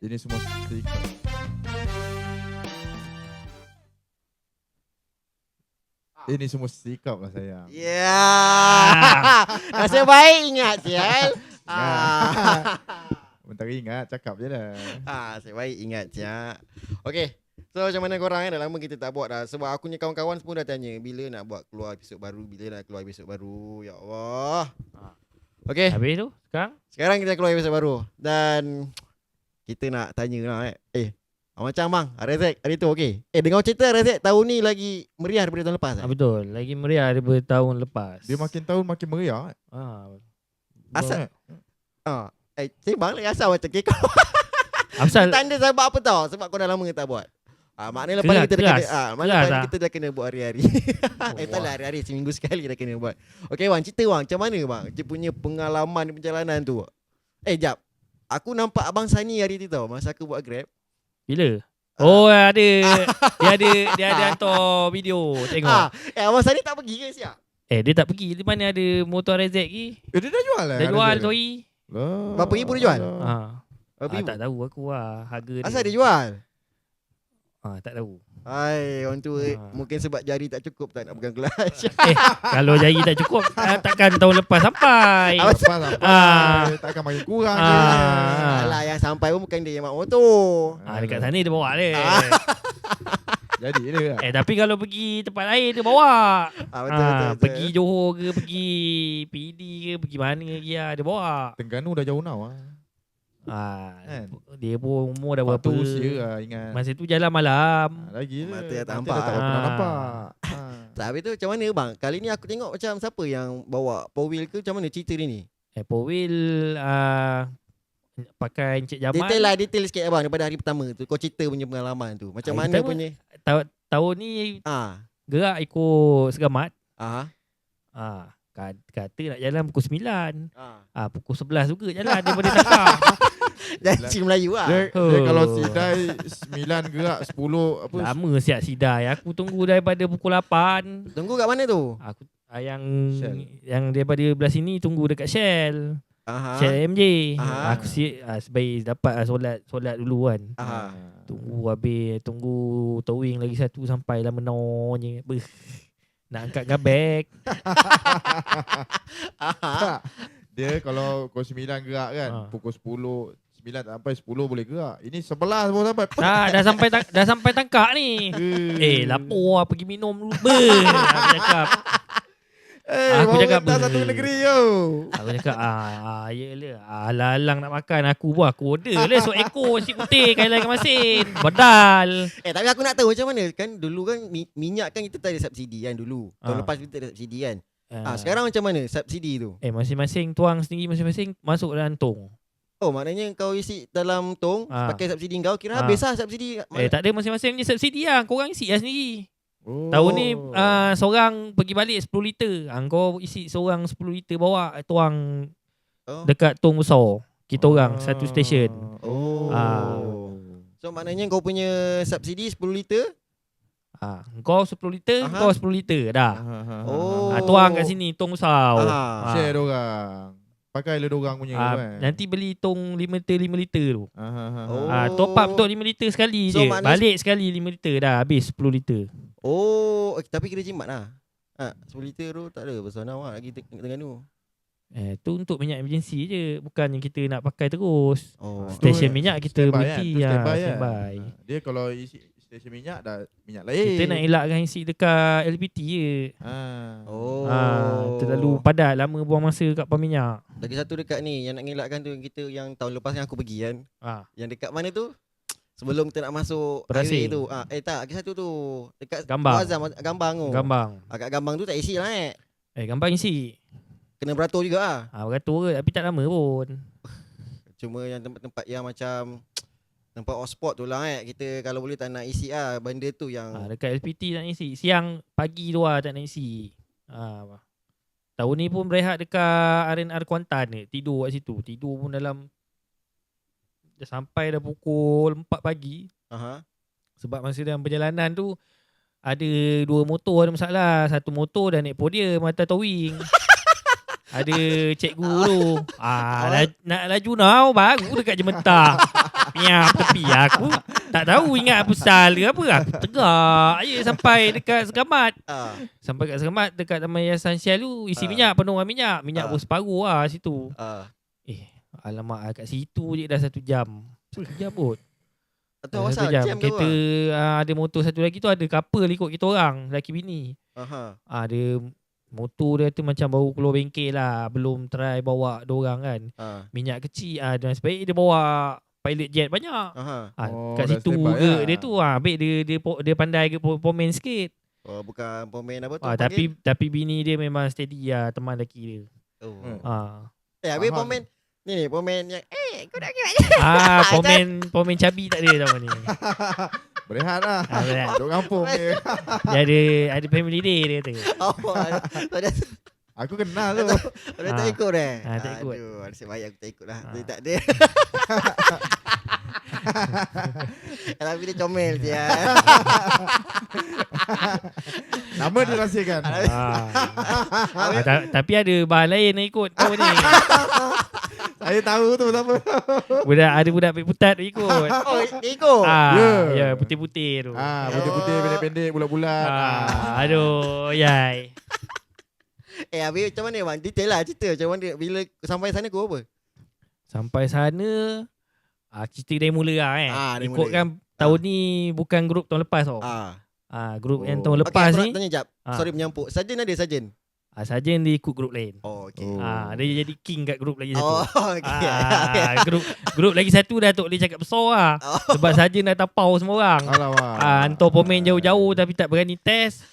Ini semua stiker. Ini semua sikap lah sayang. Ya. Nasib baik ingat sial. Bentar ingat, cakap je lah. Nasib baik ingat sial. Okay. So macam mana korang dah lama kita tak buat dah. Sebab aku punya kawan-kawan semua dah tanya bila nak buat keluar episod baru, bila nak keluar episod baru. Ya Allah. Okay. Habis tu Sekarang kita keluar episod baru. Dan kita nak tanya lah macam bang, Razak hari tu okey. Dengar cerita Razak tahun ni lagi meriah daripada tahun lepas. Betul. Lagi meriah daripada tahun lepas. Dia makin tahun makin meriah. Asal bang lagi asal macam kekau. Asal Tanda sebab apa tau? Sebab kau dah lama tak buat. Maknanya lepas ni kita dah kena kita dah kena buat hari-hari. Tak lah hari-hari, seminggu sekali dah kena buat. Okey bang, cerita bang, macam mana bang dia punya pengalaman perjalanan tu? Jap. Aku nampak abang Sani hari tu tau, masa aku buat Grab. bila? Oh ada. Dia ada hantar video. Tengok. Abang Sani tak pergi ke siap? Dia tak pergi. Di mana ada motor Razak lagi? Dia dah jual lah. Dah jual tu lagi. Berapa ribu dia jual? Tak tahu aku harga dia. Asal dia jual? Tak tahu. Orang tua mungkin sebab jari tak cukup tak nak pegang kelas. Kalau jari tak cukup takkan tahun lepas sampai. Takkan makin kurang. Alah yang sampai pun bukan dia yang mak motor. Dekat sana dia bawa dia. Jadi dia. Tapi kalau pergi tempat lain dia bawa. Betul. Pergi Johor ke, pergi PD ke, pergi mana lagi dia bawa. Terengganu dah jauh now kan? Dia pun umur dah berapa. Waktu usia lah ingat. Masa tu jalan malam. Lagi lah. Mata tak nampak. Tak pernah nampak. Tapi tu macam mana bang? Kali ni aku tengok macam siapa yang bawa four wheel ke, macam mana cerita dia ni? Four wheel pakai Encik Jamal. Detail sikit abang daripada hari pertama tu. Kau cerita punya pengalaman tu. Macam mana punya? Tahun ni gerak ikut segamat. Kata nak jalan pukul 9. Pukul 11 juga jalan daripada Takar. Jangan cik Melayu lah. Dia kalau sidai 9 gerak 10 apa. Lama siap sidai. Aku tunggu daripada pukul 8. Tunggu kat mana tu? Aku yang daripada belah sini tunggu dekat Shell. Shell MJ. Aku sebaik dapat solat dulu kan. Tunggu habis, tunggu towing lagi satu sampai lah menonye. Nak angkat gabek. Dia kalau pukul 9 gerak kan, pukul 10 9 sampai 10 boleh gerak. Ini 11 baru sampai. Dah sampai tangkak ni. Lapor lah pergi minum dulu. Aku cakap. Aku cakap satu negeri yo. Aku cakap yelah. Alang-alang nak makan aku pun aku order lah ekor nasi putih kailan ikan masin. Badal. Tapi aku nak tahu macam mana kan dulu kan minyak kan kita tak ada subsidi kan dulu. Tahun lepas kita ada subsidi kan. Sekarang macam mana subsidi tu? Masing-masing tuang sendiri masing-masing masuk dalam tong. Maknanya kau isi dalam tong pakai subsidi kau kira habis lah subsidi. Tak ada masing-masing punya subsidi lah. Korang isi lah sendiri. Tahun ni seorang pergi balik 10 liter. Kau isi seorang 10 liter bawa tuang dekat tong besar. Kita orang satu stesen. So maknanya kau punya subsidi 10 liter. Kau 10 liter, kau 10 liter dah. Tuang kat sini tong besar. Share dorang. Pakai le dorang punya kan. Nanti beli tong 5 liter 5 liter tu. Top up untuk 5 liter sekali je. Balik sekali 5 liter dah habis 10 liter. Tapi kira jimat lah. 10 liter tu tak ada pasal nak lagi Terengganu. Tu untuk minyak emergency je. Bukannya kita nak pakai terus. Stesen minyak kita berhenti standby. Dia kalau isi stesen minyak dah minyak lain. Kita nak elakkan isi dekat LPT je. Terlalu padat, lama buang masa kat pam minyak. Lagi satu dekat ni yang nak ngelakkan tu kita yang tahun lepas yang aku pergi kan. Yang dekat mana tu? Sebelum kita nak masuk highway tu. Tak, lagi satu tu dekat Gambang. Gambang tu. Kat Gambang tu tak isi lah Gambang isi. Kena beratur juga lah. Beratur ke tapi tak lama pun. Cuma yang tempat-tempat yang macam tempat hotspot tu lah kita kalau boleh tak nak isi benda tu yang dekat LPT tak nak isi. Siang pagi tu tak nak isi. Tahun ni pun berehat dekat RNR Kuantan ni. Tidur kat situ. Tidur pun dalam dah sampai dah pukul 4 pagi. Sebab masa dalam perjalanan tu ada 2 motor ada masalah. Satu motor dah naik podium atas towing. Ada cikgu tu. Nak laju now baru dekat Jementah. Piap tepi. Aku tak tahu ingat apa pasal ke apa. Aku tegak je sampai dekat Segamat. Sampai kat Segamat dekat Taman Yayasan Syal tu isi minyak, penuh dengan minyak. Minyak pun separuh lah situ. Alamak, kat situ je dah 1 jam. 1 jam pun. Atau Satu jam ke kereta ada motor satu lagi tu ada couple ikut kita orang, lelaki bini. Dia motor dia tu macam baru keluar bengkel lah, belum try bawa diorang kan. Minyak kecil dan sebaik dia bawa pilot jet banyak. Kat situ ke dia tu ambil dia pandai ke pomen sikit. Bukan pomen apa tu. Tapi bini dia memang steady lah, teman lelaki dia. Habis pomen ni pomen yang kau nak pergi pomen cabi tak ada tau ni. Berehat lah. Duk kampung dia. Dia ada family day dia kata. Aku kenal tu. Dia tak ikut tak ikut. Aduh, nasib baik aku tak ikut lah. Dia tak ada. Tapi dia comel dia. Nama dia rahsiakan. Tapi ada bahan lain nak ikut tahu ni. Saya tahu tu siapa. Ada budak putat ikut. Ikut. Ya, putih-putih tu. Putih-putih, pendek-pendek, bulat-bulat. Aduh, yai. Habis macam mana bang? Detail lah cerita macam mana bila sampai sana kau apa? Sampai sana cerita dari mula lah ikut mula. kan tahun ni bukan grup tahun lepas tau. Grup yang tahun lepas ni. Tanya jap. Sorry menyampuk. Sarjan ada sarjan? Sarjan dia ikut grup lain. Dia jadi king kat grup lagi satu. Grup lagi satu dah tak boleh cakap besar lah. Sebab sarjan dah tapau semua orang. Hantar pomen jauh-jauh tapi tak berani test.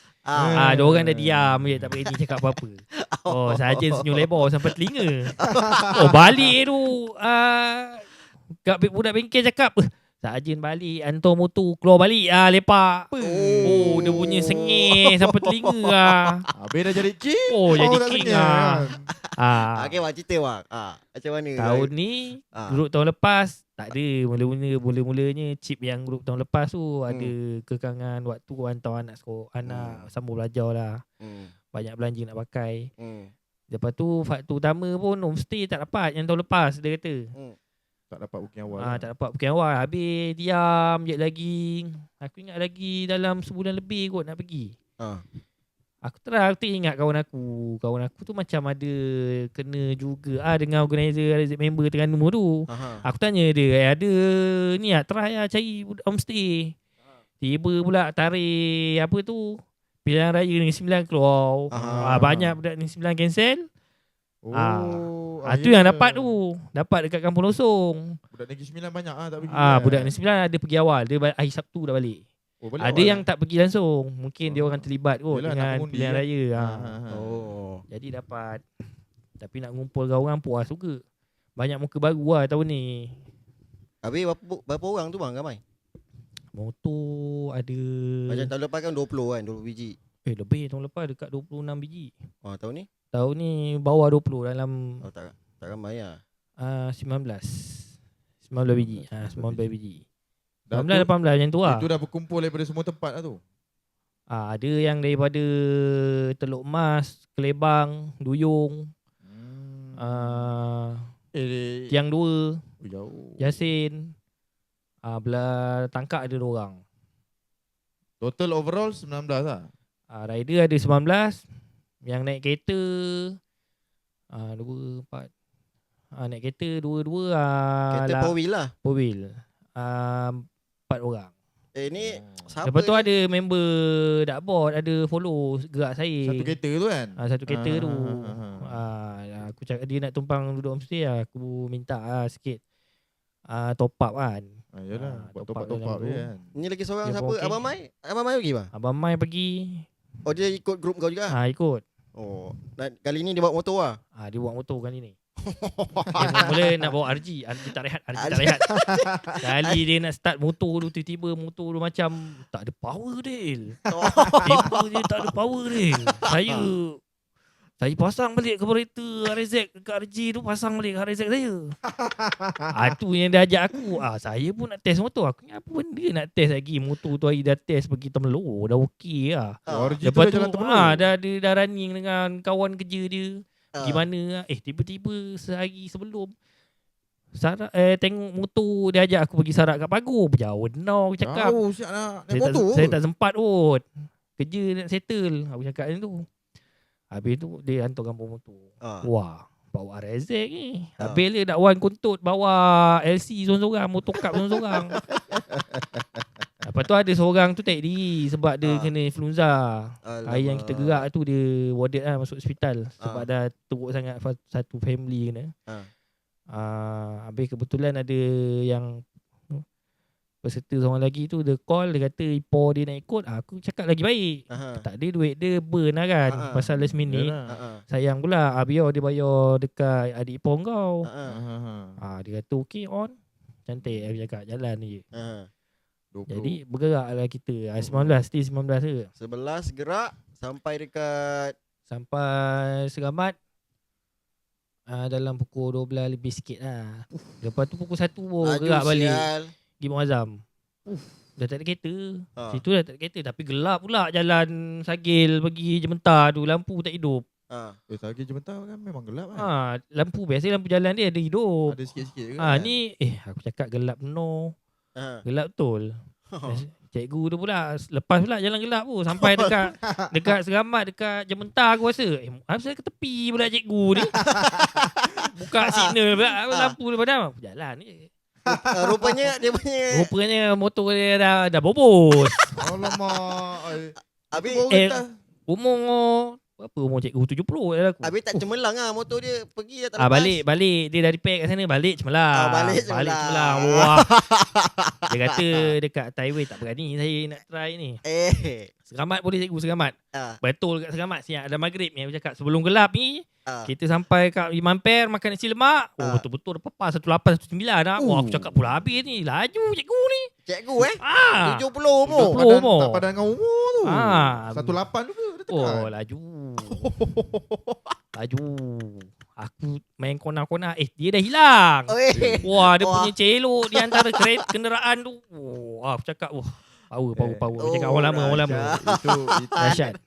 Diorang dah diam je, tak berani cakap apa-apa. Sarjan senyum lebar sampai telinga. Balik tu kat budak bengkel cakap Sarjan balik, hantar motor keluar balik lepak. Dia punya sengih sampai telinga lah. Habis dah jadi king. Jadi king lah. Okay bang, cerita bang. Macam mana? Tahun ni, grup tahun lepas tak ada. Mula-mulanya chip yang grup tahun lepas tu ada kekangan waktu hantar anak sekolah, anak sambung belajar lah. Banyak belanja nak pakai. Lepas tu faktor utama pun homestay tak dapat yang tahun lepas dia kata. Tak dapat booking awal. Tak dapat booking awal. Habis diam je lagi. Aku ingat lagi dalam sebulan lebih kot nak pergi. Aku ingat kawan aku tu macam ada kena juga dengan organizer member Terengganu tu. Aku tanya dia, ada ni try cari homestay. Tiba pula tarik apa tu, pilihan raya Negeri Sembilan keluar. Banyak budak Negeri Sembilan cancel. Tu yang dapat tu. Dapat dekat Kampung Losong. Budak Negeri Sembilan banyak tak pergi. Budak Negeri Sembilan ada pergi awal. Dia hari Sabtu dah balik. Ada yang tak pergi langsung. Mungkin dia orang terlibat kot dengan pilihan raya. Jadi dapat. Tapi nak ngumpulkan orang puas juga. Banyak muka baru lah tahun ni. Habis berapa orang tu bang ramai? Motor ada. Macam tahun lepas kan 20 kan, 20 biji. Lebih tahun lepas dekat 26 biji. Tahun ni? Tahun ni bawah 20 dalam. Tak ramai lah. 19 biji. 19 biji. 19-18 macam tu lah. Itu dah berkumpul daripada semua tempat lah tu. Ada yang daripada Teluk Mas, Kelebang, Duyung, Tiang 2, jauh. Yasin, belah Tangkak ada 2 orang. Total overall 19 lah. Rider ada 19. Yang naik kereta 2, 4. Naik kereta 2 kereta 4 wheel lah. 4 wheel 4 orang. Ni siapa? Lepas tu ada member Dakbot, ada follow gerak saya. Satu kereta tu kan? Satu kereta tu. Aku cakap dia nak tumpang duduk homestay lah. Aku minta sikit top up kan. Yalah, buat top up je kan. Ni lagi seorang siapa? Okay. Abang Mai? Abang Mai pergi bang? Abang Mai pergi. Dia ikut grup kau juga? Ikut. Dan kali ni dia bawa motor lah? Dia bawa motor kali ni. Mula nak bawa RG tak rehat. Kali dia nak start motor tu, tiba-tiba motor tu macam tak ada power Del. Tiba je tak ada power Del. Saya pasang balik kereta RZ ke RG tu, pasang balik RZ saya. Tu yang dia ajak aku. Saya pun nak test motor. Aku ni apa benda nak test lagi. Motor tu hari dah test pergi Temelor, dah okey lah. Lepas tu dah running dengan kawan kerja dia. Gimana tiba-tiba sehari sebelum Tengok motor dia ajak aku pergi sarak kat pagar. Jauh no, aku cakap. Jauh siap nak naik Saya tak, motor. saya tak sempat kot. Kerja nak settle. Aku cakap macam tu. Habis tu dia hantar gambar motor. Wah, bawa RZ ni. Habis dia dakwan kontut bawa LC seorang-seorang, motor cup seorang-seorang. Lepas tu ada seorang tu tak diri sebab dia kena influenza. Hari yang kita gerak tu dia warded lah masuk hospital sebab dah teruk sangat satu family kena. Habis kebetulan ada yang peserta seorang lagi tu dia call, dia kata ipar dia nak ikut. Aku cakap lagi baik. Tak ada duit dia burn lah kan. Pasal last minute. Sayang pula. Biar dia bayar dekat adik ipar kau. Dia kata okey on. Cantik aku cakap jalan je. 20. Jadi bergerak lah kita. 19 je. 11 gerak sampai dekat Seramat. Dalam pukul 12 lebih sikit lah. Lepas tu pukul 1 gerak balik pergi Muazzam. Dah tak ada kereta. Situ dah tak ada kereta. Tapi gelap pula jalan Sagil pergi Jementar tu. Lampu tak hidup. Sagil Jementar kan memang gelap kan. Lampu biasa lampu jalan dia ada hidup. Ada sikit-sikit kan. Ni aku cakap gelap no. Gelap betul. Cikgu tu pula lepas pula jalan gelap tu sampai dekat Seramat, dekat Jementar aku rasa saya ke tepi pula cikgu ni. Buka signal pula lampu dia padam. Jalan ni. Rupanya motor dia dah bobos. Alamak. Habis umur berapa umur cikgu 70 dah aku. Habis tak cemerlang motor dia pergi dah tak lepas. Balik dia dah repair kat sana balik cemerlang. Balik cemerlang. Wah. Dia kata dekat highway tak berani saya nak try ni. Seramat boleh cikgu Seramat. Betul kat Seramat siap ada maghrib ni aku cakap sebelum gelap ni. Kita sampai kat Imam Per makan nasi lemak. Betul-betul pepah 1819 dah. Wah aku cakap pula habis ni. Laju cikgu ni. Cikgu 70 umur. Tak padan dengan umur tu. 18 juga dia tekan. Laju. Aku main kona-kona. Dia dah hilang. Wah dia punya celok di antara kenderaan tu. Wah aku cakap power. Aku cakap orang lama. Itu dahsyat.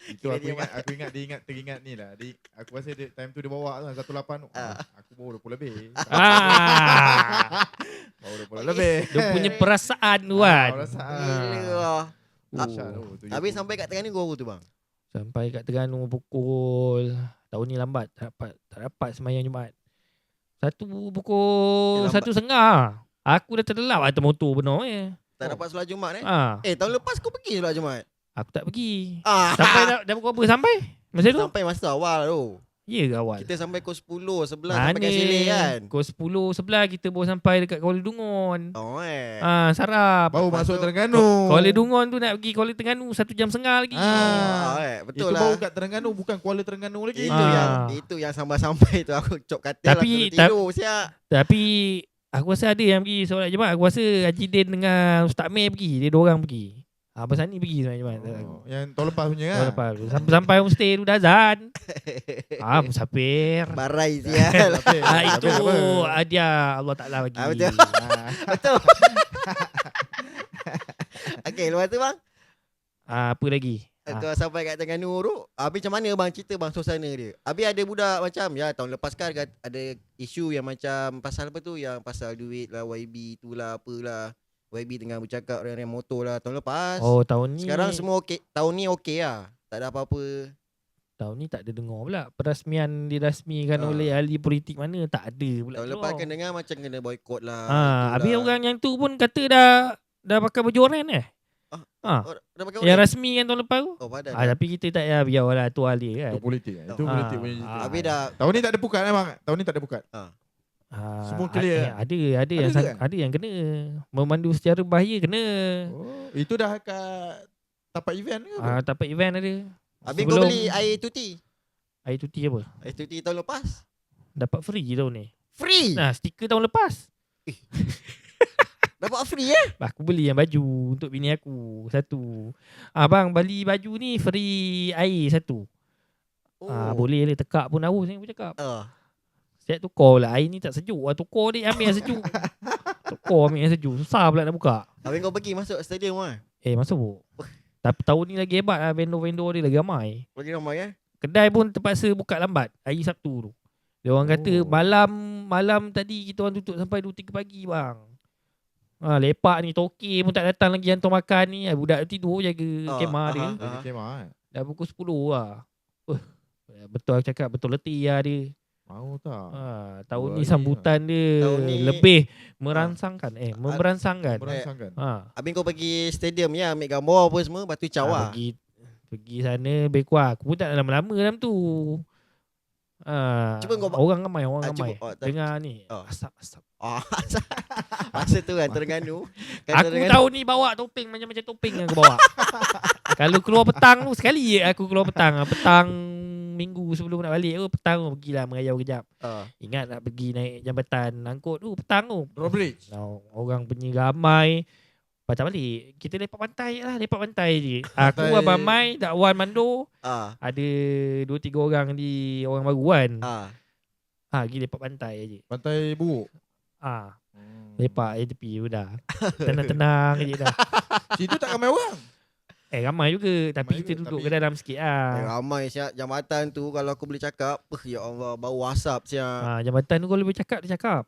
Itu aku teringat ni lah. Aku rasa time tu dia bawa tu 18 tu. Aku bawa 20 lebih. Bawa 20 lebih. Dia punya perasaan tu kan. Habis sampai kat Terengganu gua tu bang. Sampai kat Terengganu pukul tahun ni lambat tak dapat sembahyang Jumaat. Pukul 1:30. Aku dah terlelap atas motor benar Tak dapat solat Jumaat tahun lepas kau pergi solat Jumaat. Aku tak pergi. Sampai dah pukul apa sampai? Masa tu? Sampai masa awal tu. Ya ke awal? Kita sampai pukul 10, 11 sampai kat Sele kan. Pukul 10, 11 kita baru sampai dekat Kuala Dungun. Sarap. Baru masuk Terengganu. Kuala Dungun tu nak pergi Kuala Terengganu 1.5 jam lagi. Betul itu lah. baru kat Terengganu bukan Kuala Terengganu lagi. Itu yang sampai tu aku cop katil tapi, lah tidur siap. Tapi aku rasa ada yang pergi solat Jumaat. Aku rasa Haji Din dengan Ustaz Meh pergi. Dia 2 orang pergi. Abang Sani pergi solat Jumaat. Yang tahun lepas punya kan. Tahun lepas. Sampai homestay tu dah azan. Musafir. Barai sial. Itu hadiah Allah Ta'ala bagi. Betul. Okey, lepas tu bang. Apa lagi? Kau sampai kat Terengganu tu. Habis macam mana bang cerita bang suasana dia? Habis ada budak macam tahun lepas kan ada isu yang macam pasal apa tu, yang pasal duit lah, YB tu lah, apalah. YB tengah bercakap dengan motor lah tahun lepas. Tahun ni. Sekarang semua okey. Tahun ni okey lah. Tak ada apa-apa. Tahun ni tak ada dengar pula perasmian dirasmikan oleh ahli politik mana, tak ada pula. Tahun lepas kan dengar macam kena boykot lah. Habis orang yang tu pun kata dah pakai baju oren Dah pakai yang rasmi kan tahun lepas tu. Tapi kita tak payah biarlah tu ahli kan. Itu politik. Itu politik punya cerita. Habis dah. Tahun ni tak ada pukat bang. Tahun ni tak ada pukat. Semua clear. Ada yang kena memandu secara bahaya kena. Itu dah kat tapak event ke? Tapak event ada. Habis kau beli air tuti. Air tuti apa? Air tuti tahun lepas. Dapat free tahun ni. Free? Stiker tahun lepas. Dapat free Aku beli yang baju untuk bini aku satu. Bang beli baju ni free air satu. Boleh le tekak pun haus ni aku cakap. Siap tukar pula. Air ni tak sejuk. Tukar dia ambil yang sejuk. Tukar ambil yang sejuk. Susah pula nak buka. Habis kau pergi masuk stadium masuk. Tapi tahun ni lagi hebat lah. Vendor-vendor dia lagi ramai. Lagi ramai Kedai pun terpaksa buka lambat. Hari Sabtu tu. Dia orang kata malam tadi kita orang tutup sampai 2-3 pagi bang. Lepak ni toke pun tak datang lagi hantar makan ni. Budak tidur jaga kemah dia. Jaga kemah kan. Dah pukul 10 lah. Betul aku cakap, betul letih lah dia. Mau tak? Tahun Dua ni hari sambutan dia Tahun ni lebih merangsangkan. Memberansangkan. Merangsangkan. Habis kau pergi stadium ya, ambil gambar apa semua, batu cawa. Pergi sana lebih kurang. Aku pun tak lama-lama dalam tu. Cuba kau Orang ramai. Dengar ni. Oh. Asap. Masa tu kan Terengganu. Aku tahu ni bawa topeng macam-macam topeng yang aku bawa. Kalau keluar petang tu sekali aku keluar petang. Petang minggu sebelum nak balik tu petang tu pergilah merayau kejap. Ingat nak pergi naik jambatan angkut tu petang tu. Drawbridge. Orang punya ramai. Patah balik. Kita lepak pantai lah. Lepak pantai je. Aku, Abang Mai, Dakwan Mando. Ada 2-3 orang di orang baru kan. Pergi lepak pantai je. Pantai Buruk. Lepak tepi sudah. Tenang-tenang je dah. Situ tak ramai orang. Ramai juga. Tapi Ramai kita juga, duduk tapi- ke dalam sikit lah. Ramai siap jambatan tu kalau aku boleh cakap. Ya Allah, bau asap siap. Jambatan tu kalau boleh cakap, dia cakap.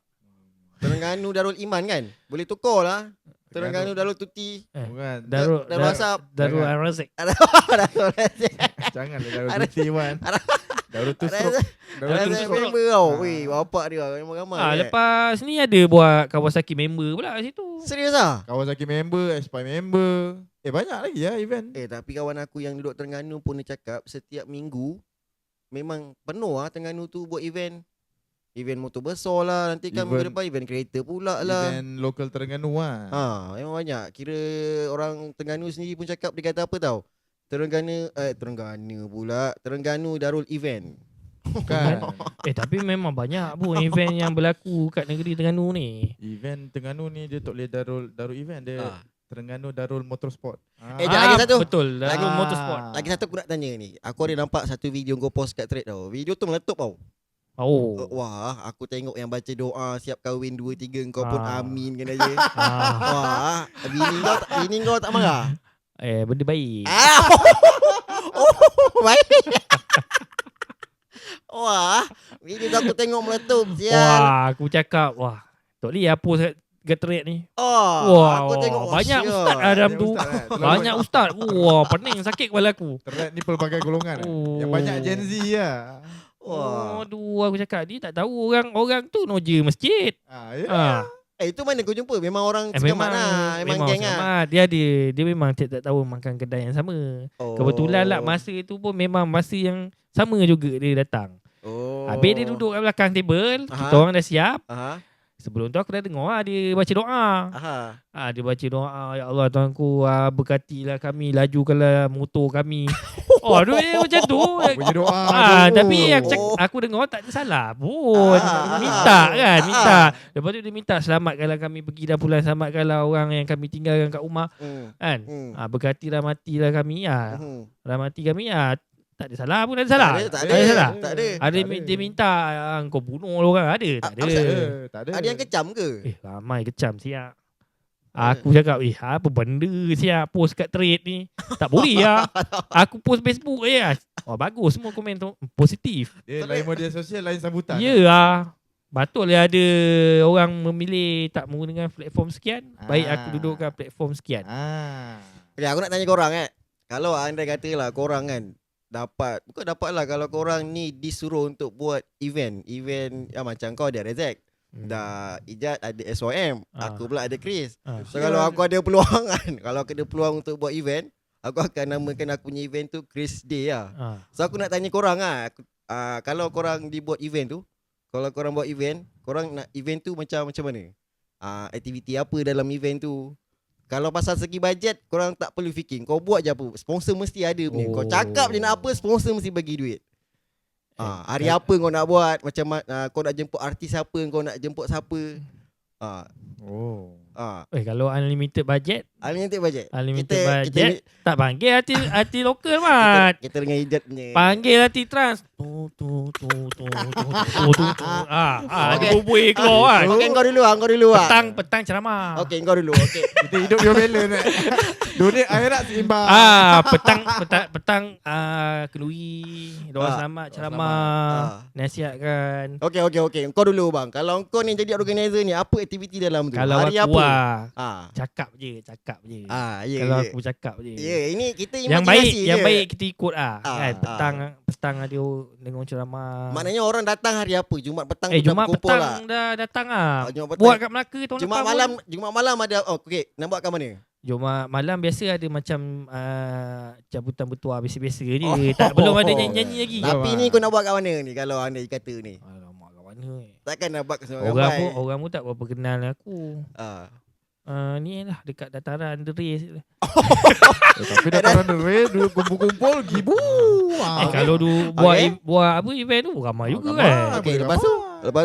Terengganu Darul Iman kan? Boleh tukar lah. Terengganu Darul Tuti. Bukan. Darul Asap. Darul Jangan. Al-Razik. Darul Janganlah Darul Tuti man. Darul tu Ada Darul tu member tau. Weh, bapak dia memang ramai. Lepas ni ada buat Kawasaki member pula kat situ. Serius ah? Kawasaki member, Aspire member. Banyak lagi ya event. Tapi kawan aku yang duduk Terengganu pun dia cakap setiap minggu memang penuh lah Terengganu tu buat event. Event motor besar lah. Nanti kan minggu depan event kereta pula lah. Event lokal Terengganu lah. Memang banyak. Kira orang Terengganu sendiri pun cakap dia kata apa tau? Terengganu pula. Terengganu Darul Event. Bukan. Tapi memang banyak pun event yang berlaku kat negeri Terengganu ni. Event Terengganu ni dia tak boleh Darul event dia. Terengganu Darul Motorsport. Lagi satu. Betul. Darul Motorsport. Lagi satu aku nak tanya ni. Aku ada nampak satu video kau post kat thread tau. Video tu meletup tau. Wah, aku tengok yang baca doa siap kahwin 2-3 kau pun amin kan aja. Wah, bini kau tak marah? Benda baik. Baik. Wah, video tu aku tengok meletup sial. Aku cakap, tak boleh post kat thread ni. Aku tengok banyak sial. ustaz dalam tu. Ustaz, Banyak ustaz. Pening sakit kepala aku. Thread ni pelbagai golongan. Yang banyak Gen Z lah. Aku cakap dia tak tahu orang tu noja masjid. Itu mana kau jumpa? Memang orang sekamat lah. Memang geng lah. Dia memang tak tahu makan kedai yang sama. Kebetulan lah masa tu pun memang masa yang sama juga dia datang. Habis dia duduk kat belakang table. Kita orang dah siap. Sebelum tu aku dah dengar dia baca doa. Dia baca doa, ya Allah Tuhanku, berkatilah kami, lajukanlah motor kami. Dia macam tu. Baca doa. Tapi aku dengar tak ada salah pun. Minta. Lepas tu dia minta selamatkanlah kami pergi dan pulang, selamatkanlah orang yang kami tinggalkan kat rumah. Kan? Berkatilah matilah kami. Rahmati kami. Tak ada salah pun, tak ada salah. Tak ada. Dia minta kau bunuh orang. Ada? Tak ada. Ada yang kecam ke? Ramai kecam siap. Aku cakap, apa benda siap post kat thread ni. Tak boleh lah. Aku post Facebook je. Bagus semua komen tu. Positif. Dia lain media sosial, lain sambutan. Ya lah. Betul lah ada orang memilih tak menggunakan platform sekian. Baik aku duduk kat platform sekian. Aku nak tanya korang Kalau anda katalah korang kan bukan dapat lah kalau korang ni disuruh untuk buat event macam kau ada Rezek, dah Ijat ada SYM, aku pula ada Chris. So kalau aku ada peluang kalau aku ada peluang untuk buat event, aku akan namakan aku punya event tu Chris Day lah. So aku nak tanya korang kalau korang dibuat event tu, kalau korang buat event, korang nak event tu macam mana? Aktiviti apa dalam event tu? Kalau pasal segi bajet, korang tak perlu fikir. Kau buat je apa. Sponsor mesti ada punya. Kau cakap je nak apa, sponsor mesti bagi duit. Hari apa kau nak buat, macam kau nak jemput artis siapa, kau nak jemput siapa. Kalau unlimited budget, Unlimited budget. Unlimited budget. Tak panggil artis lokal mat. Kita dengan Ijat punya. Panggil artis trans. Dia bubuh keluar kan. Okey, kau dulu. Petang ceramah. Okey, kau dulu. Okey. Kita hidup your balance. Donate akhirat seimbang. Petang kenduri, doa selamat, ceramah, nasihatkan. Okey. Kau dulu bang. Kalau kau ni jadi organizer ni, apa aktiviti dalam tu? Kalau hari aku apa? cakap je. Ya. Kalau aku cakap je. Ya, ini kita Yang imajinasi je. baik kita ikut kan. Petang ada dengar ceramah. Maknanya orang datang hari apa? Jumaat petang dah Jumaat berkumpul petang lah. dah datang ah. Jumaat petang. Buat kat Melaka tahun Jumaat malam ada. Okey, nak buat kat mana? Jumaat malam biasa ada macam cabutan bertuah biasa-biasa je. Tak belum ada nyanyi lagi. Tapi ni kau nak buat kat mana ni kalau anda kata ni? Alamak, kat mana Takkan nak buat ke semua ramai. Orang pun tak berapa kenal aku. Ni lah dekat dataran Deris. Tapi dataran Deris dulu kumpul-kumpul gibu. Kalau buat apa event tu ramai juga kan. Okey, lepas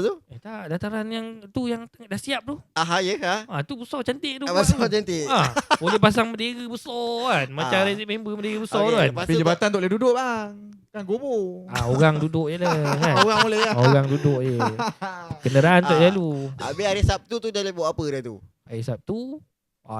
tu? Tak, dataran yang tu yang dah siap tu. Ya. Tu besar cantik tu. Besar cantik. Boleh pasang bendera besar kan. Macam Rezik member bendera besar tu kan. Tapi jabatan tak boleh duduk bang. Kan gomor. Orang duduk je lah kan. Orang boleh lah. Orang duduk je. Kenderaan tak lalu. Habis hari Sabtu tu dia boleh buat apa dah tu? Hari Sabtu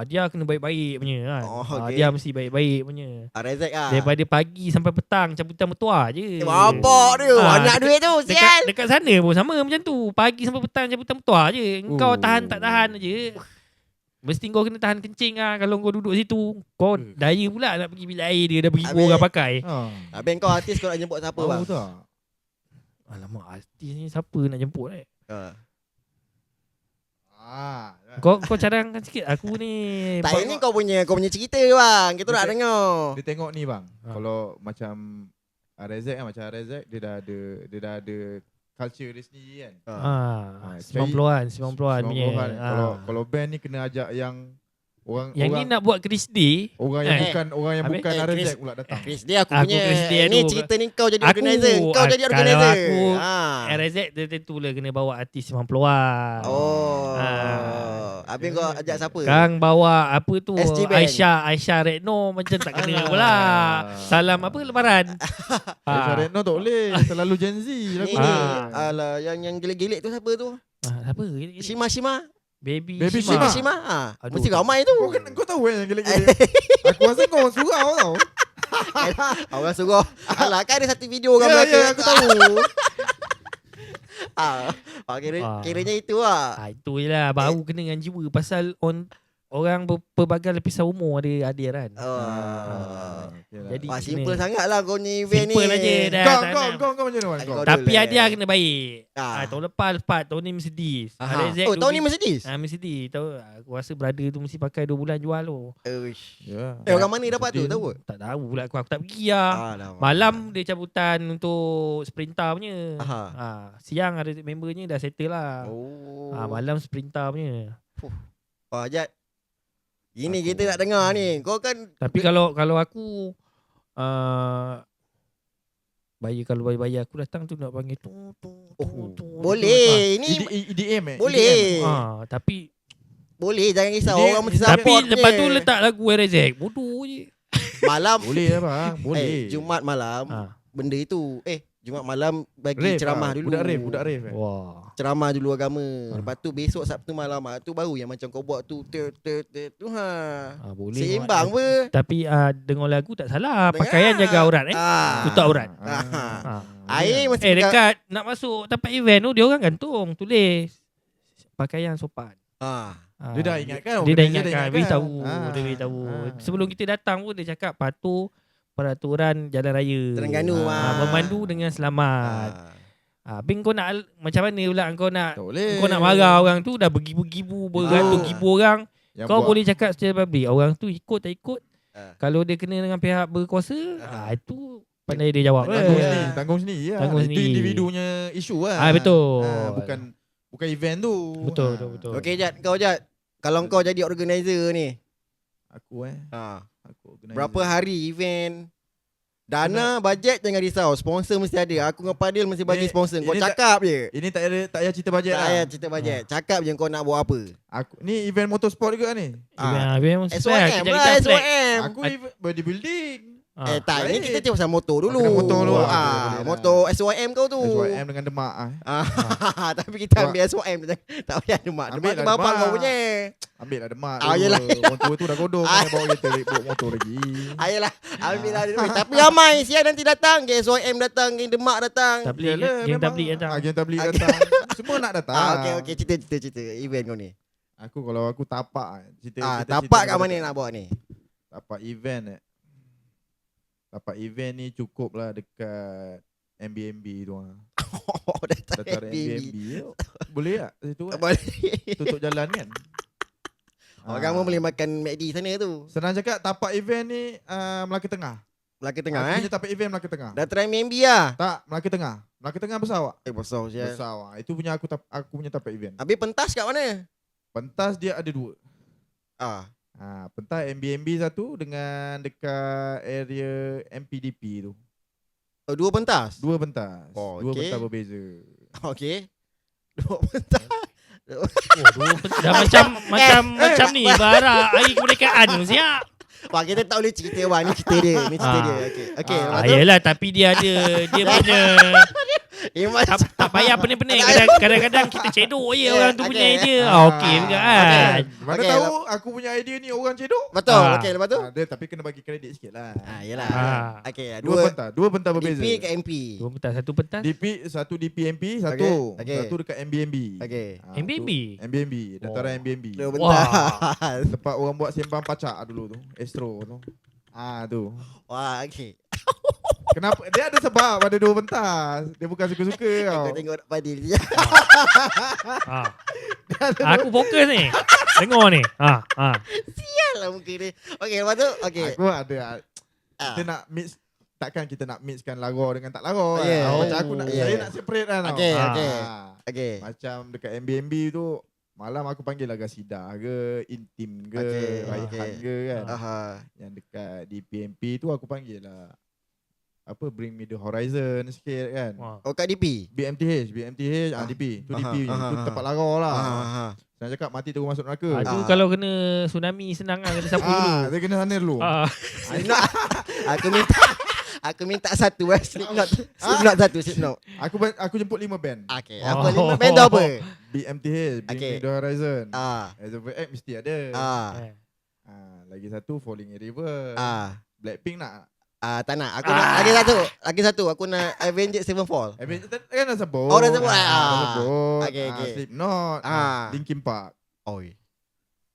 dia kena baik-baik punya kan. Okay. Dia mesti baik-baik punya. Rezek Daripada pagi sampai petang cabutan bertuah je. Bapak dia banyak duit tu sial. Dekat sana pun sama macam tu. Pagi sampai petang cabutan bertuah je. Engkau tahan tak tahan je. Mesti kau kena tahan kencing lah. Kalau kau duduk situ kau daya pula nak pergi bilik air dia. Dah beribu orang pakai. Habis kau artis kau nak jemput siapa bang? Alamak, artis ni siapa nak jemput Ah, Kau cadangkan sikit aku ni. Tak, ini kau punya cerita bang. Kita nak dengar. Dia tengok ni bang. Kalau macam Rezek kan, macam Rezek dia dah ada culture dia sendiri kan. 90-an punya. Kalau band ni kena ajak yang orang ni nak buat Chris Day. Orang yang bukan Rezek pula datang. Chris Day aku punya. Ni cerita ni kau jadi organizer. Kau jadi organizer. Kalau aku Rezek dia tentulah kena bawa artis 90-an. Habis kau ajak siapa? Kang bawa apa tu? Aisyah Retno macam tak kena pula. Salam apa lebaran? Aisyah Retno tak boleh. Terlalu Gen Z lagu ni. Alah yang gelik-gelik tu siapa tu? Siapa? Shima. Baby Shima. Mesti ramai tu. Kau tahu kan yang gelik-gelik. Aku rasa kau orang surau tau. Orang surau. Alah kan ada satu video orang Melaka. Ya, aku tahu. Kiranya itu lah. Itu je lah. Baru kena dengan jiwa. Pasal orang berbagai lapisan umur ada kan. Jadi simple sangat lah kau ni event ni. Simple aja. Kau macam mana? Tapi hadiah kena baik. Tahun lepas tahun ni Mercedes. Tahun ni Mercedes? Mercedes. Aku rasa brother tu mesti pakai 2 bulan jual tu. Orang mana dapat tu? Tahu? Tak tahu pula aku tak pergi lah. Malam dia cabutan untuk sprinter punya. Siang ada membernya dah settle lah. Malam sprinter punya. Jad. Ini kita nak dengar ni. Kau kan. Tapi kalau aku kalau bayar aku datang tu nak panggil tu. Boleh. Ini EDM boleh. Tapi boleh, jangan risau. Orang mesti support. Tapi lepas tu letak lagu Rezek. Bodoh je. Malam boleh lah bang. Boleh. Jumaat malam benda itu. Jumaat malam bagi ceramah dulu. Budak rave. Wah. Ceramah dulu agama. Lepas tu besok Sabtu malam tu baru yang macam kau buat tu tu boleh. Seimbang apa. Tapi dengar lagu tak salah. Pakaian jaga aurat tutup aurat. Air mesti dekat nak masuk tempat event tu dia orang gantung tulis pakaian sopan. Dia dah ingatkan. Dia dah ingatkan. Dia beritahu. Sebelum kita datang pun dia cakap patuh peraturan jalan raya. Terengganu memandu dengan selamat. Habis kau nak macam mana pula kau nak marah orang tu dah bergibu-gibu beratus-gibu orang. Kau boleh cakap secara public orang tu ikut tak ikut. Kalau dia kena dengan pihak berkuasa, itu pandai dia jawab. Tanggung sendiri lah. Tanggung Itu sendiri. individunya isu lah. Betul. Bukan event tu. Betul. Okey Jad, kalau kau jadi organizer ni. Aku Berapa hari event Dana, bajet jangan risau. Sponsor mesti ada. Aku dengan Padil mesti bagi sponsor. Kau ini cakap je. Ini tak payah cerita bajet Tak lah. payah cerita bajet. Cakap je kau nak buat apa. Aku ni event motorsport juga ni. SOM lah, SOM. Aku event bodybuilding. Tak, Baik. ni kita cakap pasal motor dulu. Kena motor dulu. Boleh lah. Motor SOM kau tu. SYM dengan Demak Tapi kita ambil SOM. Tak payah Demak. Demak Ambil tu lah bapak Demak. kau punya. Ambil lah Demak Yelah. Motor tu dah godong. Kena bawa kereta bawa motor lagi. Ayolah, ambil lah Demak. Tapi ramai siap nanti datang. Geng SOM datang, geng Demak datang. Tabligh, geng tabligh datang. Geng tabligh datang. Semua nak datang. Okey, cerita event kau ni. Kalau aku tapak cerita Tapak kat mana nak bawa ni? Tapak event Tapak event ni cukup lah dekat MBMB tu lah. Datang Dataran MBMB. MBMB. Boleh tak situ kan? Boleh. Tutup jalan kan? Orang pun boleh makan McD sana tu. Senang cakap tapak event ni Melaka Tengah. Melaka Tengah Aku punya tapak event Melaka Tengah. Dataran MBMB lah. Tak, Melaka Tengah. Melaka Tengah besar awak. Besar je. Besar awak. Itu punya aku punya tapak event. Habis pentas kat mana? Pentas dia ada 2. Pentas MBMB satu dengan dekat area MPDP tu. 2 pentas? 2 pentas. Oh, 2 okey. pentas berbeza. Okey. 2 pentas. Dah macam ni bara hari kemerdekaan siap. Wah, kita tak boleh cerita bang. Ni cerita dia. Okey. lepas tu? Yelah, tapi dia ada dia punya tak payah pening-pening. Kadang-kadang kita cedok je orang tu punya idea. Okey juga kan. Mana Okey, tahu aku punya idea ni orang cedok. Betul. Okey, lepas tu? Dia tapi kena bagi kredit sikit lah. Yelah. Okey, 2 pentas berbeza. DP ke MP. 2 pentas, 1 pentas. Satu DPMP, satu Okey. satu dekat MBMB. Okey. MBMB? MBMB, dataran MBMB. 2 pentas. Tempat orang buat sembang pacak dulu tu, Astro tu. Tu. Wah, okey. Kenapa? Dia ada sebab ada 2 pentas. Dia bukan suka-suka tau. Aku tengok Padil je. Aku fokus ni. Dengar ni. Sial lah muka dia. Okey, lepas tu? Okey. Aku ada kita nak mix. Takkan kita nak mixkan lagu dengan tak lagu kan? Yeah. Macam aku nak saya nak separate kan tau. Okey, Ah. Okey. Macam dekat MBMB tu malam aku panggil lagu Sida ke, Intim ke, Okey, Raihan okey. ke kan. Aha. Yang dekat DPMP tu aku panggil lah Bring Me The Horizon sikit kan. Oh, kat DP? BMTH DP. Tu DP punya. Tu tempat lagu lah. Senang cakap mati terus masuk neraka. Itu kalau kena tsunami senang lah kena sapu dulu. Dia kena sana dulu. Aku minta satu Slipknot satu Slipknot. Aku jemput 5 band. Okey, apa 5 band tu apa? BMTH, Bring Okey. Me The Horizon. Ah. As of Act mesti ada. Lagi satu Falling in River. Blackpink nak. Tak nak. Aku nak lagi satu. Aku nak Avenged Sevenfold. Avenged kan dah sebut. Oh, dah sebut. Dah sebut. Okey. Slipknot. Linkin Park.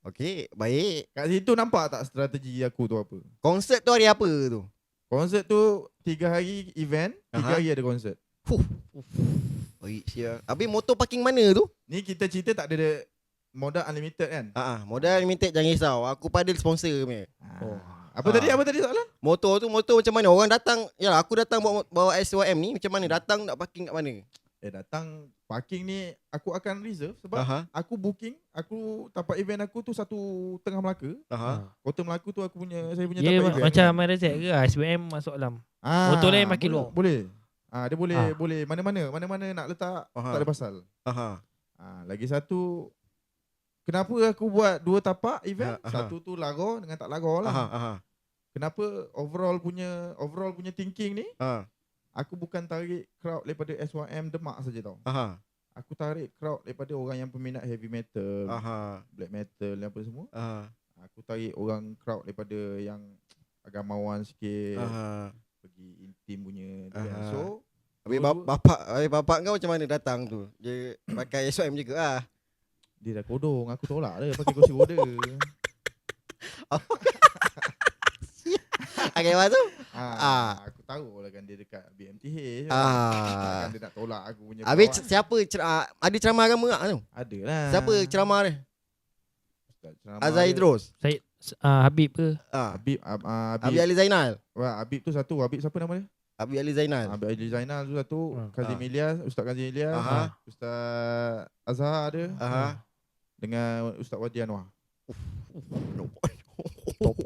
Okey, baik. Kat situ nampak tak strategi aku tu apa? Konsert tu hari apa tu? Konsert tu 3 hari event, 3 hari ada konsert. Baik siap. Habis motor parking mana tu? Ni kita cerita tak ada modal unlimited kan? Modal limited jangan risau. Aku Padil sponsor punya. Apa tadi soalan? Motor macam mana? Orang datang, yalah aku datang bawa SYM ni macam mana? Datang nak parking kat mana? Datang parking ni aku akan reserve sebab aku booking, aku tapak event aku tu satu tengah Melaka. Kota Melaka tu saya punya Dia tapak event. macam Marazek ke SBM masuk dalam. Motor lain makin luar. Boleh. Dia boleh mana-mana nak letak tak ada pasal. Lagi satu, kenapa aku buat 2 tapak event? Satu tu lagu dengan tak lagu lah. Kenapa overall punya thinking ni? Aku bukan tarik crowd daripada SYM Demak saja tau. Aku tarik crowd daripada orang yang peminat heavy metal, black metal dan apa semua. Aku tarik orang crowd daripada yang agamawan sikit, pergi intim punya. So, habis bapak kau macam mana datang tu? Dia pakai SYM juga lah. Dia dah kodong, aku tolak dia pakai kursi roda. Okay, lepas tu? Aku tahu lah kan dia dekat BMTH. Kan dia nak tolak aku punya. Habis siapa ada ceramah agama tak tu? Ada lah. Siapa ceramah dia? Azhar Idrus. Saya Habib ke? Habib Ali Zainal. Habib tu satu. Habib siapa nama dia? Habib Ali Zainal. Habib Ali Zainal tu satu. Kazim Ilyas, Ustaz Kazim Ilyas. Ustaz Azhar ada. Dengan Ustaz Wadi Anwar.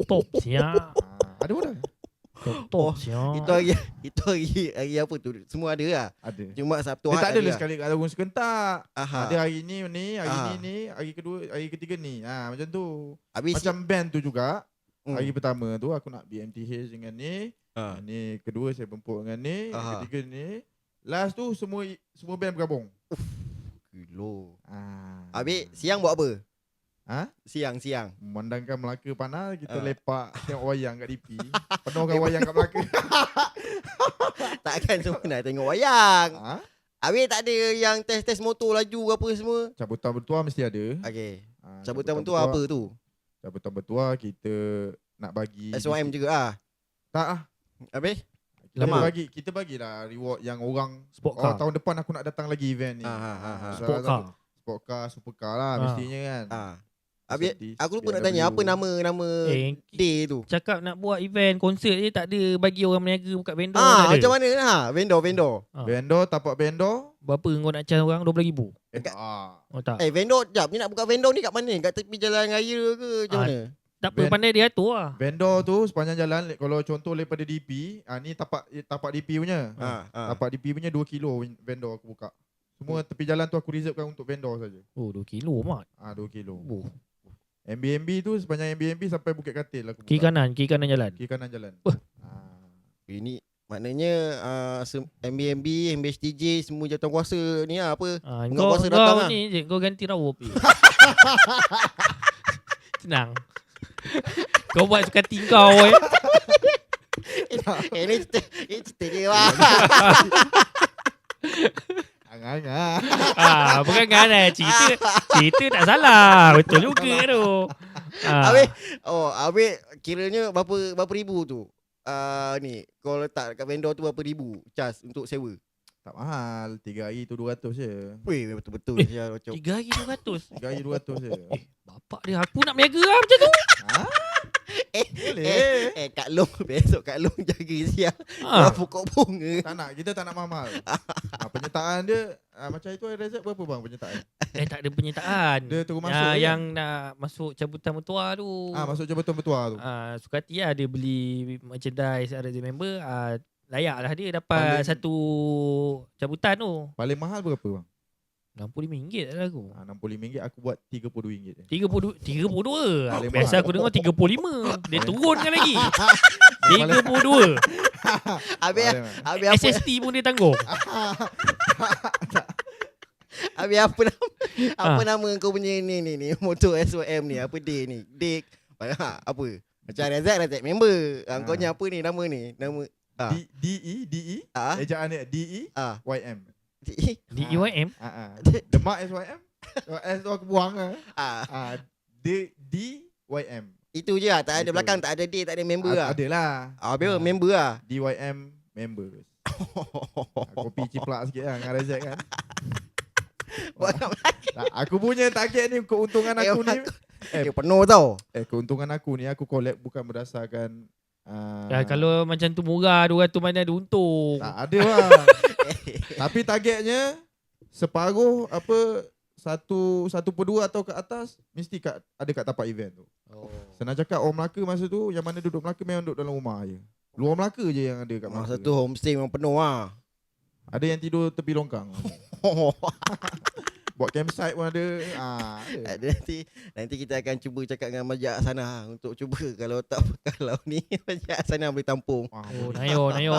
Top siap. Ada pun dah. Top siap. Itu hari apa tu? Semua ada lah. Ada. Jumaat, Sabtu, Dia Ahad tak ada ada lah lah. sekali kat Lagun Sekentak. Aha. Ada hari ni, hari Aha. ni, hari kedua, hari ketiga ni. Macam tu. Habis Macam band tu juga. Hmm. Hari pertama tu aku nak BMTH dengan ni. Ah. Ni kedua saya bempuk dengan ni. Aha. Ketiga ni. Last tu semua band bergabung. Gilo. Ah. Habis siang buat apa? Siang. Memandangkan Melaka panas, kita Ah. lepak tengok wayang kat DP. Penuhkan wayang kat Melaka. Takkan semua nak tengok wayang. Ha? Habis tak ada yang test motor laju apa semua? Cabutan bertuah mesti ada. Okey. Ah, Cabutan betul apa tu? Cabutan bertuah kita nak bagi SOM juga ah. Tak ah. Habis? Lama. Kita bagilah reward yang orang Sport car. tahun depan aku nak datang lagi event ni. Sport car. Sport car, supercar lah mestinya kan. Habis Mercedes, aku lupa nak BMW. tanya apa nama day tu. Cakap nak buat event konsert je tak ada bagi orang berniaga buka vendor tak ada. Macam mana lah vendor. Vendor, tapak vendor. Berapa kau nak charge orang? 12,000. Oh tak. Vendor jap ni nak buka vendor ni kat mana? Kat tepi jalan raya ke macam mana? Tak apa, pandai dia atur lah. Vendor tu sepanjang jalan, kalau contoh daripada DP, ni tapak DP punya. Tapak DP punya 2 kilo vendor aku buka. Semua tepi jalan tu aku reservekan untuk vendor saja. Oh 2 kilo mat. 2 kilo. Oh. MBMB tu sepanjang MBMB sampai Bukit Katil aku buka. Kiri kanan jalan. Kiri kanan jalan. Ini maknanya MBMB, MBHTJ semua jawatankuasa ni lah apa? Kau kuasa datang lah. ni je kau ganti rawup. Senang. Kau buat suka tingkau Ini cerita dia lah. Angah. Bukan kan cerita tak salah. Betul juga tu. Habis kiranya berapa ribu tu? Ni kau letak kat vendor tu berapa ribu charge untuk sewa? Tak mahal. 3 hari tu 200 je. Weh betul-betul ya macam 3 hari 200. 3 hari 200 je. Bapak dia aku nak berniaga lah macam tu. Boleh. Kak Long besok Kak Long jaga siang. Pokok bunga. Kita tak nak mahal. Penyertaan dia macam itu Rezak berapa bang penyertaan? Tak ada penyertaan. Dia terus masuk yang nak masuk cabutan bertuah tu. Masuk cabutan bertuah tu. Suka hati lah dia beli merchandise RZ member. Layak lah dia dapat satu cabutan tu. Paling mahal berapa bang? RM65 lah aku. RM65 aku buat RM32 je. 32. Paling Biasa mahal. aku dengar 35. Dia turunkan lagi. 32. Habis apa? SST pun dia tanggung. Habis apa nama kau punya ni motor SOM ni? Apa day ni? Dik apa? Macam Razak member. Kau ni apa ni nama ni? Nama DE ejaan dia DE YM. DEYM. Demak SYM. S tu aku buang DYM. Itu je lah. Tak ada belakang, tak ada day, tak ada member lah. Adalah. Habis member lah. DYM members. Kopi ciplak sikit lah dengan Rezak kan. Aku punya target ni keuntungan aku ni penuh tau. keuntungan aku ni aku collect bukan berdasarkan Kalau macam tu murah 200 mana ada untung. tak ada lah. Tapi targetnya separuh 1/2 atau ke atas mesti ada kat tapak event tu. Senang cakap orang Melaka masa tu yang mana duduk Melaka memang duduk dalam rumah je. Luar Melaka je yang ada kat Melaka. Masa tu homestay memang penuh lah. Ada yang tidur tepi longkang. Buat campsite pun ada. Nanti kita akan cuba cakap dengan Majak sana untuk cuba kalau ni Majak sana boleh tampung. Nayo ni.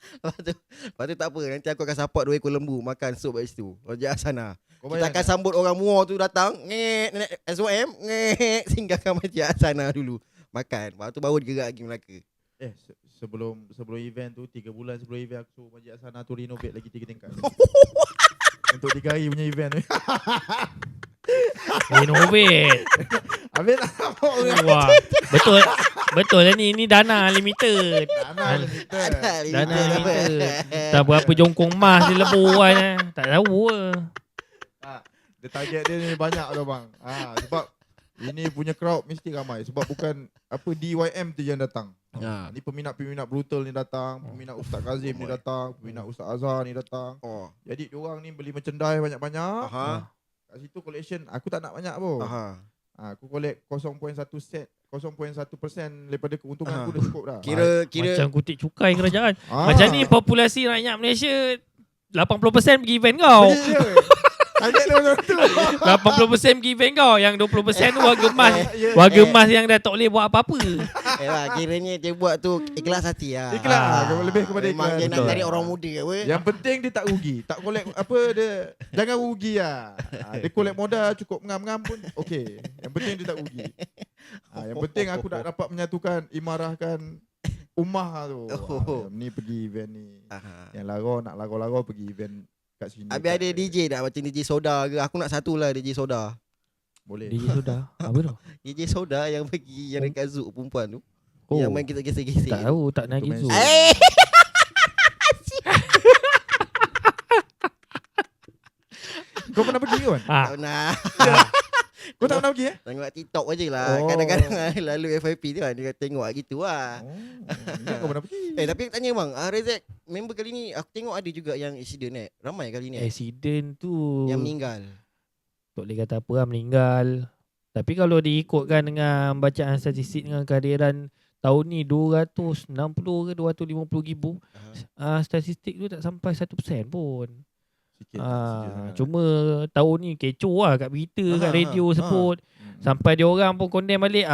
Lepas tu tak apa, nanti aku akan support 2 ekor lembu makan sup kat situ. Majak sana. Kita akan Kan? sambut orang Muar tu datang, nenek SOM, singgahkan Majak sana dulu. Makan. Lepas tu baru gerak pergi Melaka. Sebelum event tu 3 bulan sebelum event aku suruh Majid Sana tu renovate lagi 3 tingkat. Untuk 3 hari punya event ni. Renovate. Habis nak apa orang? Wah. Betul lah ni dana limited. Dana limited. Dana limited. Tak berapa jongkong emas dia lebur kan. Tak tahu lah. Dia target dia ni banyak tau bang. Sebab ini punya crowd mesti ramai. Sebab bukan DYM tu yang datang. Ni peminat-peminat brutal ni datang, peminat Ustaz Kazim ni datang, peminat Ustaz Azhar ni datang. Jadi diorang ni beli merchandise banyak-banyak. Kat situ collection aku tak nak banyak pun. Aku collect 0.1 set 0.1% daripada keuntungan aku dah cukup dah. Kira Macam kutip cukai kerajaan. Macam ni populasi rakyat Malaysia 80% pergi event kau. Pergi je. Target dia macam tu. 80% pergi event kau. Yang 20% tu warga emas. Warga emas yang dah tak boleh buat apa-apa. Kiranya dia buat tu ikhlas hati lah. Ikhlas. Lebih kepada Memang ikhlas. dia nak Betul. tarik orang muda apa. Yang penting dia tak rugi. Tak collect apa dia. Jangan rugi lah. Dia collect modal cukup ngam-ngam pun okey. Yang penting dia tak rugi. Yang penting aku tak dapat menyatukan, imarahkan ummah tu. Ni pergi event ni. Yang nak lagu pergi event kat sini. Habis ada DJ tak macam DJ Soda ke? Aku nak satu lah DJ Soda. Boleh. DJ sudah. Apa tu? DJ Soda yang pergi yang dekat Zouk perempuan tu. Oh, Yang main kita gesek-gesek. tak tahu, tak nak Itu gitu. main Kau pernah pergi kan? Tak pernah. Kau tak pernah pergi Tengok TikTok je lah. Oh. Kadang-kadang lalu FYP tu kan. Dia tengok gitu lah. Kau pernah pergi? Tapi tanya bang, Rezek, member kali ni aku tengok ada juga yang accident Ramai kali ni Accident tu yang meninggal. tak boleh kata apa lah, meninggal. Tapi kalau diikutkan dengan bacaan statistik dengan kehadiran tahun ni 260 ke 250 ribu, statistik tu tak sampai 1% pun. Sikit. Cuma tahun ni kecoh lah kat berita, kat radio sebut. Sampai dia orang pun condemn balik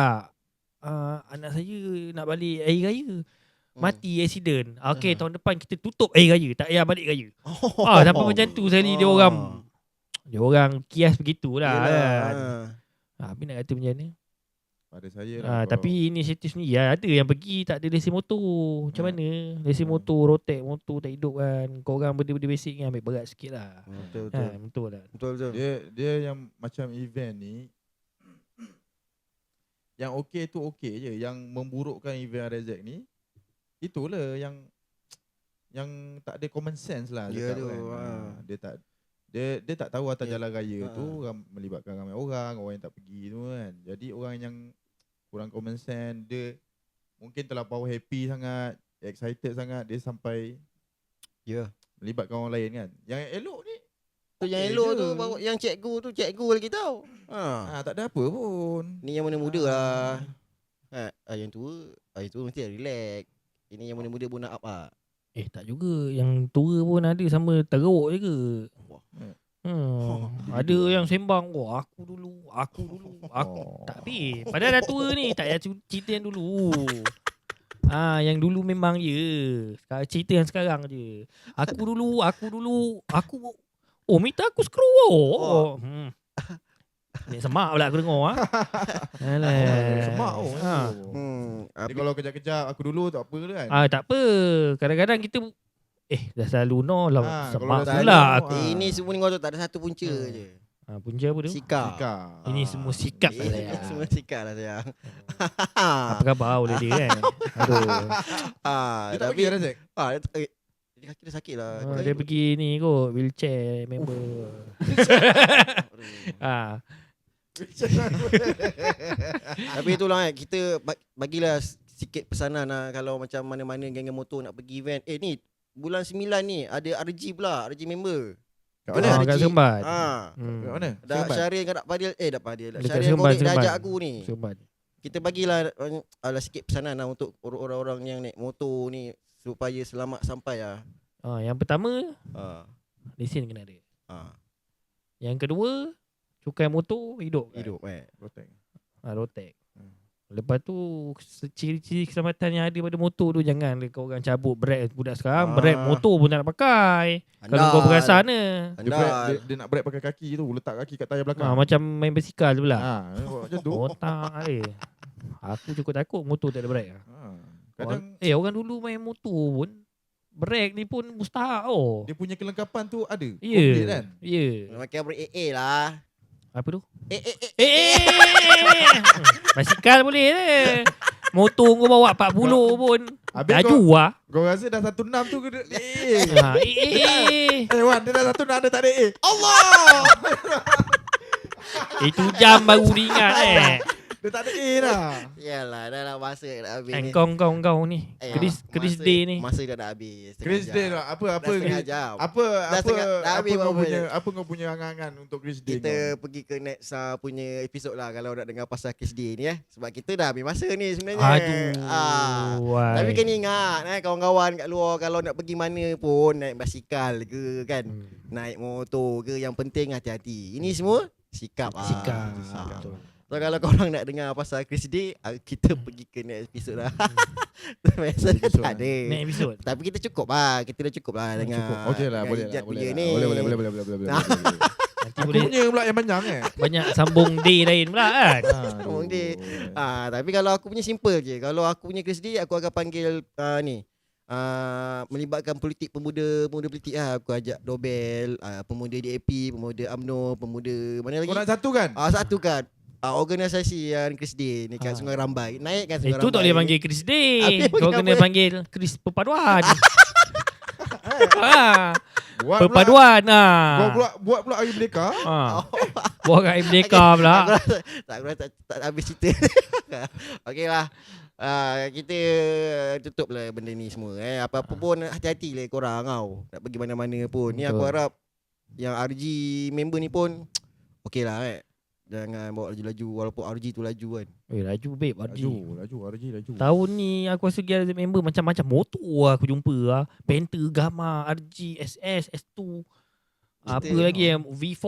anak saya nak balik air raya. Mati accident. Okey, tahun depan kita tutup air raya, tak payah balik raya. Sampai macam tu sekali dia orang kias begitulah kan. Tapi nak kata macam mana? Pada saya lah. Tapi inisiatif ni ada yang pergi tak ada lesen motor. Macam mana? Lesen motor, rotek motor tak hidup kan. Korang benda-benda basic ni ambil berat sikit lah. Betul lah. Betul. Dia yang macam event ni, yang okey tu okey je. Yang memburukkan event Rezek ni, itulah yang tak ada common sense lah. Ya cakap tu. Kan. Dia tak tahu atas jalan raya tu melibatkan ramai orang yang tak pergi tu kan. Jadi orang yang kurang common sense, dia mungkin terlampau happy sangat, excited sangat, dia sampai melibatkan orang lain kan. Yang elok ni tu yang elok tu baru yang cikgu lagi tahu. tak ada apa pun. Ni yang muda-muda lah. Yang tua mesti relax. Ini yang muda-muda pun nak up lah. Tak juga. Yang tua pun ada sama teruk je ke. Ada yang sembang, aku dulu. Tak habis. Padahal dah tua ni, tak payah cerita yang dulu. Yang dulu memang sekarang cerita yang sekarang je. Aku dulu. Minta aku screw. Ni semak pula aku dengar. Semak Dia kalau kejap-kejap aku dulu tak apa kan. Tak apa. Kadang-kadang kita dah selalu lah. Semak kalau dah pula selalu, aku. Ini semua ni kau tahu tak ada satu punca je. Punca apa tu? Sikap. Ini semua sikap lah Ini sayang. semua sikap lah sayang. Apa khabar oleh dia kan? Aduh. Dia tak Tapi pergi Rezek. dia kaki dia sakit lah. Dia pergi ni kot, wheelchair member. Tapi itulah kita bagilah sikit pesanan lah kalau macam mana-mana geng motor nak pergi event. Ni bulan 9 ni ada RG pula, RG member. Kat mana? Kat Seremban. Kat mana? Dah Syaril dengan Dak Padil. Dak Padil. Dekat Syaril Seremban, Kodek dah ajak aku ni. Seremban. Kita bagilah sikit pesanan lah untuk orang-orang yang naik motor ni supaya selamat sampai lah. Yang pertama, lesen kena ada. Yang kedua, cukai motor hidup. Protect. Rotek. Lepas tu ciri-ciri keselamatan yang ada pada motor tu, jangan kau orang cabut brake budak sekarang, brake motor pun tak nak pakai. Kalau kau perasan Dia nak brake pakai kaki tu, letak kaki kat tayar belakang. macam main basikal tu pula. Macam tu. Otak dia. Aku cukup takut motor tak ada brake. Kadang orang dulu main motor pun brake ni pun mustahak dia punya kelengkapan tu ada. Ya. Complete kan? Ya. Pakai brake AA lah. Apa tu? Basikal boleh je. Motor kau bawa 40 pun laju lah. Kau rasa dah 16 tu ke Wan, dia dah 16 dia tak ada Allah. Itu jam baru dia ingat Dia tak ada A lah. Yalah, dah lah masa nak habis ni. Kau ni. Chris Day ni. Masa dah nak habis. Chris Day lah. Apa setengah jam. apa kau punya angan-angan untuk Chris Day? Kita pergi ke next punya episod lah kalau nak dengar pasal Chris Day ni sebab kita dah habis masa ni sebenarnya. Aduh. Tapi kena ingat kawan-kawan kat luar kalau nak pergi mana pun, naik basikal ke kan, naik motor ke, yang penting hati-hati. Ini semua sikap. Sikap. So kalau korang nak dengar pasal Chris Day, kita pergi ke next episode lah. Biasa tak ada. Next episode. Tapi kita cukup lah. Kita dah cukup lah dengar. Okey lah, boleh lah. Boleh. Aku punya pula yang panjang Banyak sambung day lain pula kan. Sambung day. Tapi kalau aku punya simple je. Kalau aku punya Chris Day, aku akan panggil melibatkan politik pemuda politik lah. Aku ajak Dobel, pemuda DAP, pemuda UMNO, pemuda mana lagi? Kau nak satu kan? Satu kan. Organisasi yang Chris Day ni kat Sungai Rambai. Naikkan Sungai Rambai. Itu tak boleh panggil Chris Day. Kau kena panggil Chris Perpaduan. Perpaduan. Kau buat pula Hari Merdeka. Buat kat Hari Merdeka pula. Aku rasa tak habis cerita. Okey lah. Kita tutup lah benda ni semua. Apa-apa pun hati-hati lah korang tau. Nak pergi mana-mana pun. Ni aku harap yang RG member ni pun okey lah jangan bawa laju-laju walaupun RG tu laju kan. Laju babe RG. Laju. Tahun ni aku rasa ada member macam-macam motor aku jumpa lah. Panther, Gamma, RG, SS, S2. Apa lagi yang V4.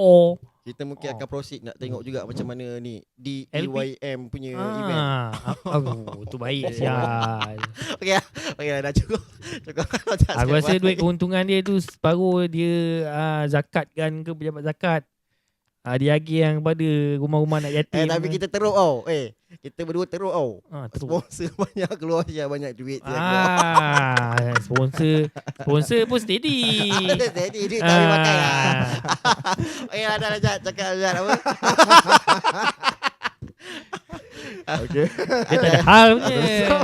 Kita mungkin akan proceed nak tengok juga macam mana ni di EYM punya event. Tu baik sial. Okey dah cukup. Aku rasa duit keuntungan dia tu separuh dia zakatkan ke pejabat zakat. Dia lagi yang pada rumah-rumah nak yatim. Tapi kita teruk tau. Kita berdua teruk tau. Sponsor banyak keluar je banyak duit je. Sponsor pun steady. Steady duit tak boleh pakai lah. Dah Jad cakap Jad apa. Okey. Dia tak ada hal punya.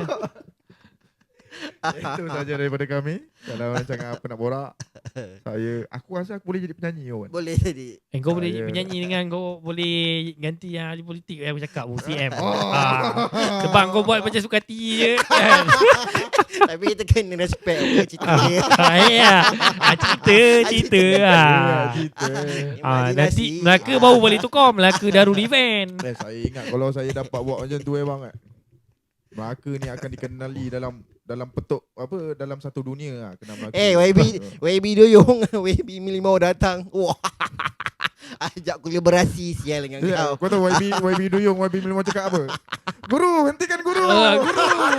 Itu saja daripada kami. Kalau macam apa nak borak, aku rasa aku boleh jadi penyanyi kan. Boleh jadi. Kau boleh jadi penyanyi dengan kau boleh ganti yang ahli politik aku cakap CM. Sebab kau buat macam suka hati je kan. Tapi kita kena respect cerita dia. Cerita. Nanti Melaka baru boleh tukar Melaka Darul Event. Saya ingat kalau saya dapat buat macam tu bang. Melaka ni akan dikenali dalam petuk apa dalam satu dunia kena Melaka. YB Doyong, YB Milimau datang. Wah. Ajak kolaborasi sial dengan kau. Kau tahu YB Doyong, YB Milimau cakap apa? Guru, hentikan guru.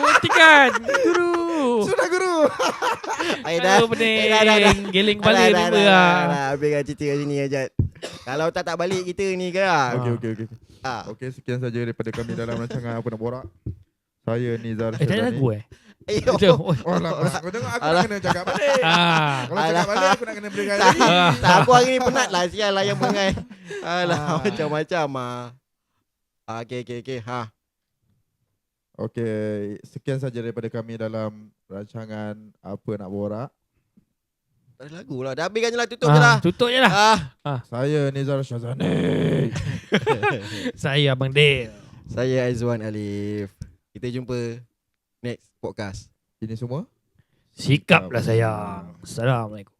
Hentikan guru. Sudah guru. Dah pening. Geling kepala member lah. Habiskan cerita kat sini Ajat. Kalau tak balik kita ni ke lah. Okey. Okey, sekian saja daripada kami dalam rancangan Apa Nak Borak. Saya Nizar Syazani. Tak ada lagu Kau tengok aku nak kena cakap balik. Kalau cakap balik aku nak kena berikan lagi. Aku hari ni penat lah. Sial lah yang mengai. Macam-macam Okey. Okey, sekian saja daripada kami dalam rancangan Apa Nak Borak. Tak ada lagu lah. Dah habiskan je lah. Tutup je lah. Tutup je lah. Saya Nizar Syazani. Saya Abang Dale. Saya Aizwan Alif. Kita jumpa next podcast. Ini semua Sikaplah sayang. Assalamualaikum.